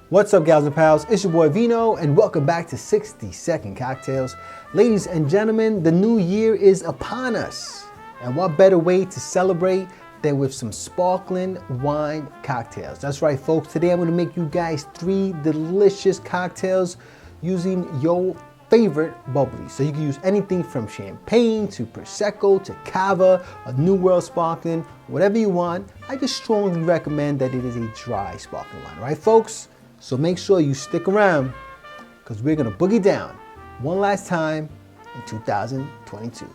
What's up, gals and pals? It's your boy Vino, and welcome back to 60-Second Cocktails. Ladies and gentlemen, the new year is upon us. And what better way to celebrate than with some sparkling wine cocktails? That's right, folks. Today I'm going to make you guys 3 delicious cocktails using your favorite bubbly. So you can use anything from champagne to Prosecco to Cava, a New World sparkling, whatever you want. I just strongly recommend that it is a dry sparkling wine, right, folks? So make sure you stick around because we're going to boogie down one last time in 2022.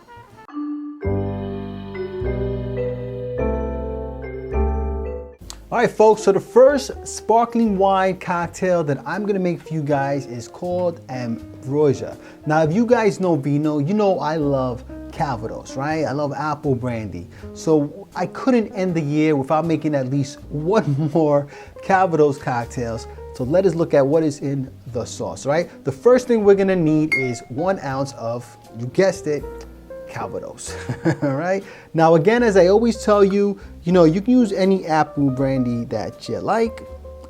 All right, folks, so the first sparkling wine cocktail that I'm gonna make for you guys is called Ambrosia. Now, if you guys know Vino, you know I love Calvados, right? I love apple brandy. So I couldn't end the year without making at least one more Calvados cocktails. So let us look at what is in the sauce, right? The first thing we're gonna need is 1 ounce of, you guessed it, Calvados. All right. Now, again, as I always tell you, you can use any apple brandy that you like.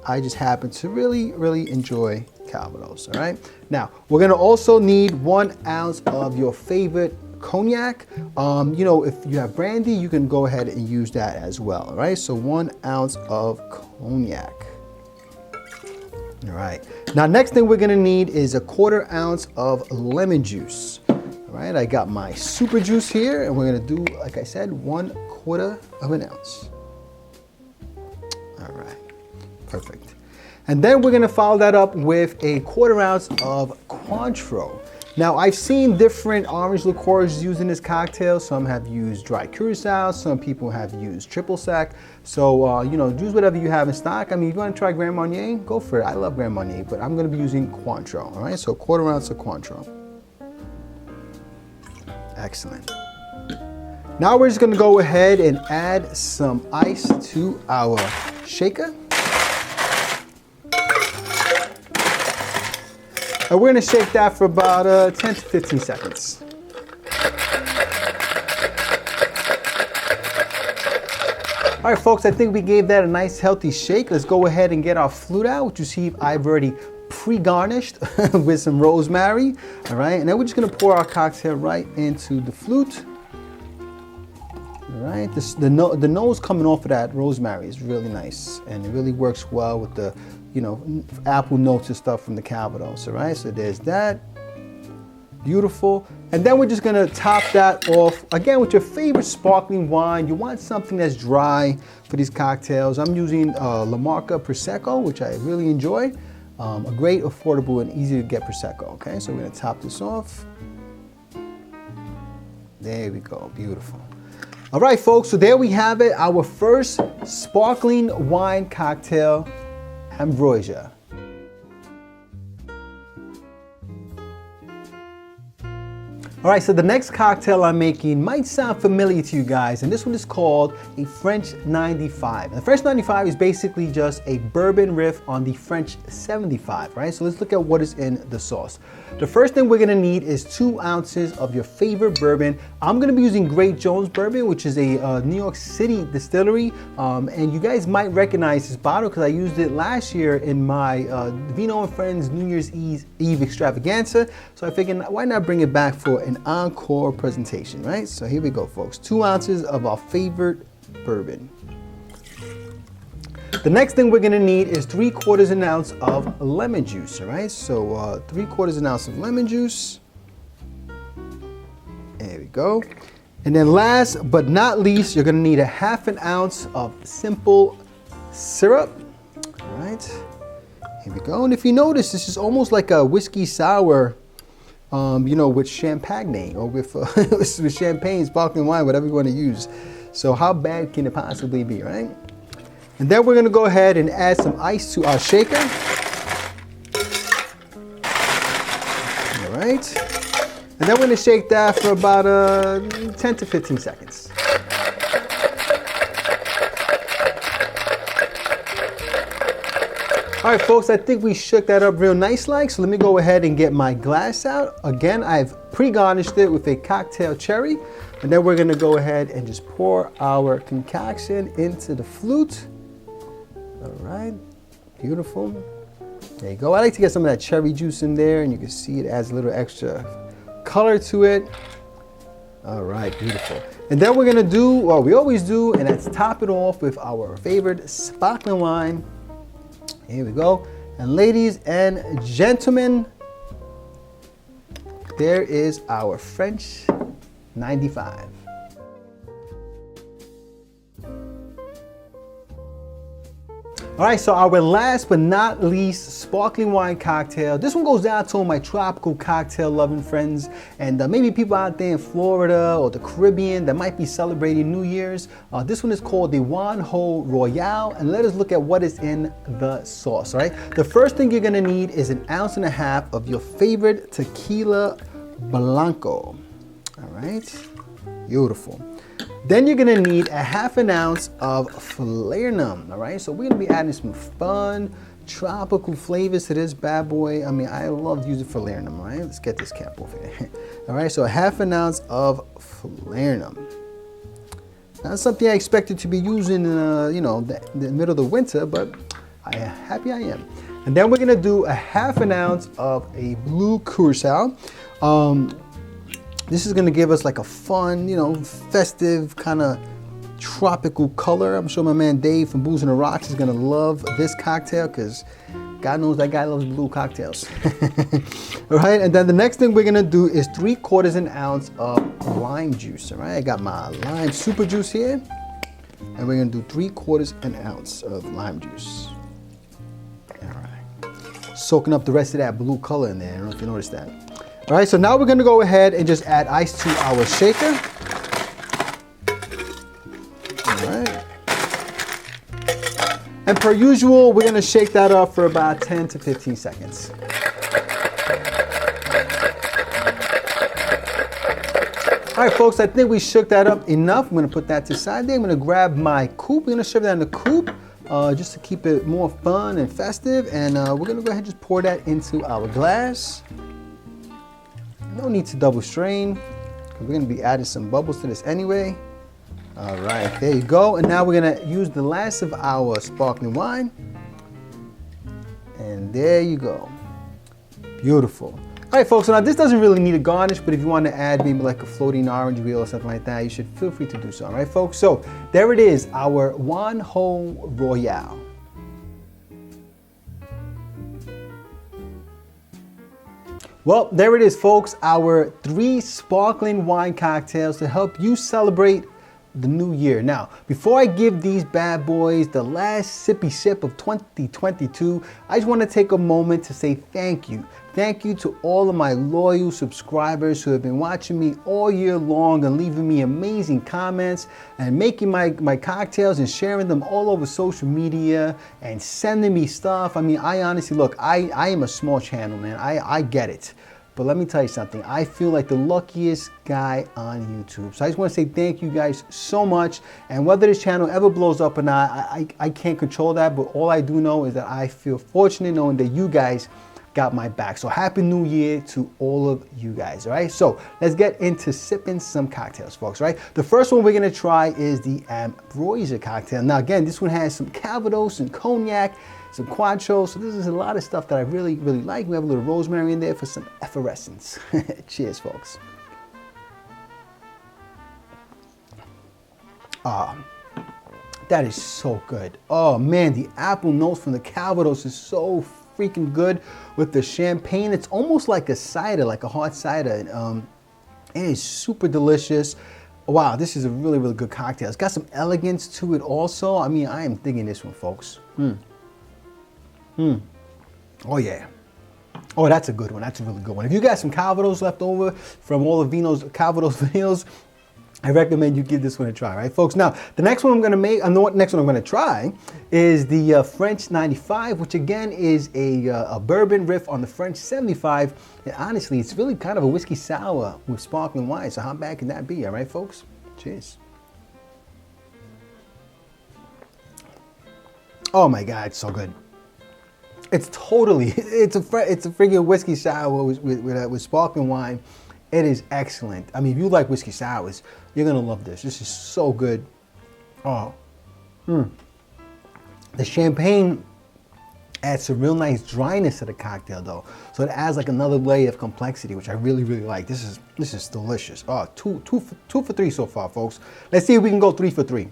I just happen to really enjoy Calvados. All right. Now, we're going to also need 1 ounce of your favorite Cognac. If you have brandy, you can go ahead and use that as well. All right. So 1 ounce of Cognac. All right. Now, next thing we're going to need is 1/4 ounce of lemon juice. All right, I got my super juice here, and we're gonna do, like I said, 1/4 ounce. All right, perfect. And then we're gonna follow that up with 1/4 ounce of Cointreau. Now, I've seen different orange liqueurs used in this cocktail. Some have used dry curacao, some people have used triple sec. So, use whatever you have in stock. I mean, if you wanna try Grand Marnier, go for it. I love Grand Marnier, but I'm gonna be using Cointreau, all right? So 1/4 ounce of Cointreau. Excellent. Now we're just gonna go ahead and add some ice to our shaker. And we're gonna shake that for about 10 to 15 seconds. All right, folks, I think we gave that a nice healthy shake. Let's go ahead and get our flute out, which you see I've already pre-garnished with some rosemary. All right, and then we're just gonna pour our cocktail right into the flute. All right, the nose coming off of that rosemary is really nice, and it really works well with the, apple notes and stuff from the Calvados. All right, so there's that. Beautiful. And then we're just gonna top that off again with your favorite sparkling wine. You want something that's dry for these cocktails. I'm using La Marca Prosecco, which I really enjoy. A great, affordable, and easy to get Prosecco, okay? So we're gonna top this off. There we go, beautiful. All right, folks, so there we have it, our first sparkling wine cocktail, Ambrosia. All right, so the next cocktail I'm making might sound familiar to you guys, and this one is called a French 95. And the French 95 is basically just a bourbon riff on the French 75, right? So let's look at what is in the sauce. The first thing we're gonna need is 2 ounces of your favorite bourbon. I'm gonna be using Great Jones Bourbon, which is a New York City distillery, and you guys might recognize this bottle because I used it last year in my Vino and Friends New Year's Eve extravaganza. So I figured, why not bring it back for an encore presentation, right? So here we go, folks. 2 ounces of our favorite bourbon. The next thing we're gonna need is 3/4 ounce of lemon juice, all right? So 3/4 ounce of lemon juice. There we go. And then last but not least, you're gonna need 1/2 ounce of simple syrup, all right? Here we go. And if you notice, this is almost like a whiskey sour, with champagne or with, with champagne, sparkling wine, whatever you want to use. So how bad can it possibly be, right? And then we're going to go ahead and add some ice to our shaker. All right. And then we're going to shake that for about 10 to 15 seconds. All right, folks, I think we shook that up real nice like, so let me go ahead and get my glass out. Again, I've pre-garnished it with a cocktail cherry, and then we're gonna go ahead and just pour our concoction into the flute. All right, beautiful. There you go. I like to get some of that cherry juice in there, and you can see it adds a little extra color to it. All right, beautiful. And then we're gonna do what we always do, and that's top it off with our favorite sparkling wine. Here we go. And ladies and gentlemen, there is our French 95. All right, so our last but not least sparkling wine cocktail. This one goes down to all my tropical cocktail loving friends and maybe people out there in Florida or the Caribbean that might be celebrating New Year's. This one is called the Juan Royale, and let us look at what is in the sauce, all right? The first thing you're gonna need is 1.5 ounces of your favorite tequila Blanco, all right? Beautiful. Then you're gonna need 1/2 ounce of Flernum, all right? So we're gonna be adding some fun, tropical flavors to this bad boy. I mean, I love using Flernum, all right? Let's get this cap off here. All right, so 1/2 ounce of Flernum. Not something I expected to be using, you know, the middle of the winter, but happy I am. And then we're gonna do 1/2 ounce of a blue curacao. This is gonna give us like a fun, you know, festive kind of tropical color. I'm sure my man Dave from Booze and the Rocks is gonna love this cocktail because God knows that guy loves blue cocktails. All right, and then the next thing we're gonna do is 3/4 ounce of lime juice. All right, I got my lime super juice here, and we're gonna do 3/4 ounce of lime juice. All right, soaking up the rest of that blue color in there. I don't know if you noticed that. All right, so now we're gonna go ahead and just add ice to our shaker. All right. And per usual, we're gonna shake that up for about 10 to 15 seconds. All right, folks, I think we shook that up enough. I'm gonna put that to the side there. I'm gonna grab my coupe. We're gonna serve that in the coupe just to keep it more fun and festive. And we're gonna go ahead and just pour that into our glass. No need to double strain, because we're gonna be adding some bubbles to this anyway. All right, there you go. And now we're gonna use the last of our sparkling wine. And there you go. Beautiful. All right, folks, so now this doesn't really need a garnish, but if you want to add maybe like a floating orange wheel or something like that, you should feel free to do so, all right, folks? So there it is, our Juan Royale. Well, there it is, folks, our 3 sparkling wine cocktails to help you celebrate the new year. Now, before I give these bad boys the last sippy sip of 2022, I just want to take a moment to say thank you. Thank you to all of my loyal subscribers who have been watching me all year long and leaving me amazing comments and making my cocktails and sharing them all over social media and sending me stuff. I mean, I honestly, look, I am a small channel, man. I get it. But let me tell you something, I feel like the luckiest guy on YouTube. So I just want to say thank you guys so much. And whether this channel ever blows up or not, I can't control that. But all I do know is that I feel fortunate knowing that you guys got my back. So happy new year to all of you guys, all right? So let's get into sipping some cocktails, folks, right? The first one we're gonna try is the Ambrosia cocktail. Now again, this one has some Calvados and Cognac, some Cointreau, so this is a lot of stuff that I really, really like. We have a little rosemary in there for some effervescence. Cheers, folks. That is so good. Oh man, the apple notes from the Calvados is so freaking good with the champagne. It's almost like a cider, like a hard cider. It is super delicious. Wow, this is a really, really good cocktail. It's got some elegance to it also. I mean, I am digging this one, folks. Oh yeah. Oh, that's a good one. That's a really good one. If you got some Calvados left over from all the Vino's Calvados videos, I recommend you give this one a try, right, folks? Now, the next one I'm gonna make, the next one I'm gonna try is the French 95, which again is a bourbon riff on the French 75. And honestly, it's really kind of a whiskey sour with sparkling wine. So how bad can that be, all right, folks? Cheers. Oh my God, it's so good. It's totally, it's a freaking whiskey sour with sparkling wine. It is excellent. I mean, if you like whiskey sours, you're gonna love this. This is so good. Oh, the champagne adds some real nice dryness to the cocktail though. So it adds like another layer of complexity, which I really, really like. This is delicious. Oh, two for three so far, folks. Let's see if we can go 3 for 3.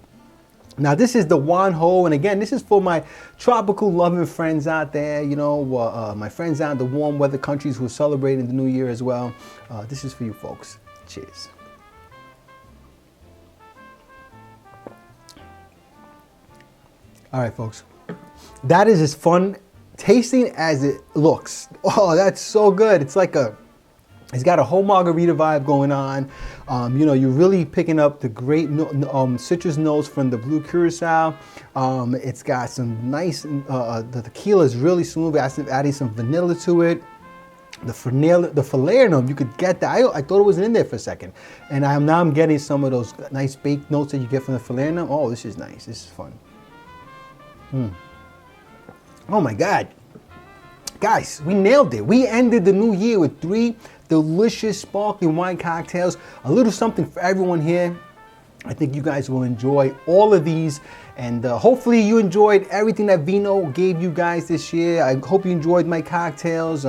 Now this is the Juan Ho, and again, this is for my tropical loving friends out there, you know, my friends out in the warm weather countries who are celebrating the new year as well. This is for you folks. Cheers. All right, folks. That is as fun tasting as it looks. Oh, that's so good. It's like it's got a whole margarita vibe going on. You know, you're really picking up the great citrus notes from the blue curacao. It's got some nice, the tequila is really smooth, adding some vanilla to it. The falernum, you could get that. I thought it wasn't in there for a second. And now I'm getting some of those nice baked notes that you get from the falernum. Oh, this is nice. This is fun. Oh my God. Guys, we nailed it. We ended the new year with 3 delicious sparkling wine cocktails. A little something for everyone here. I think you guys will enjoy all of these. And hopefully you enjoyed everything that Vino gave you guys this year. I hope you enjoyed my cocktails.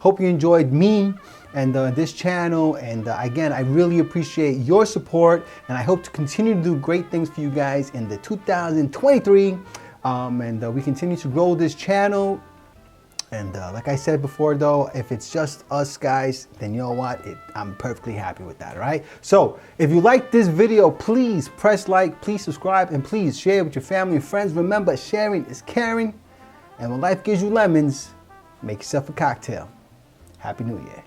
Hope you enjoyed me and this channel. And again, I really appreciate your support. And I hope to continue to do great things for you guys in the 2023. And we continue to grow this channel. And like I said before though, if it's just us guys, then you know what? I'm perfectly happy with that, all right? So if you like this video, please press like, please subscribe, and please share with your family and friends. Remember, sharing is caring. And when life gives you lemons, make yourself a cocktail. Happy New Year.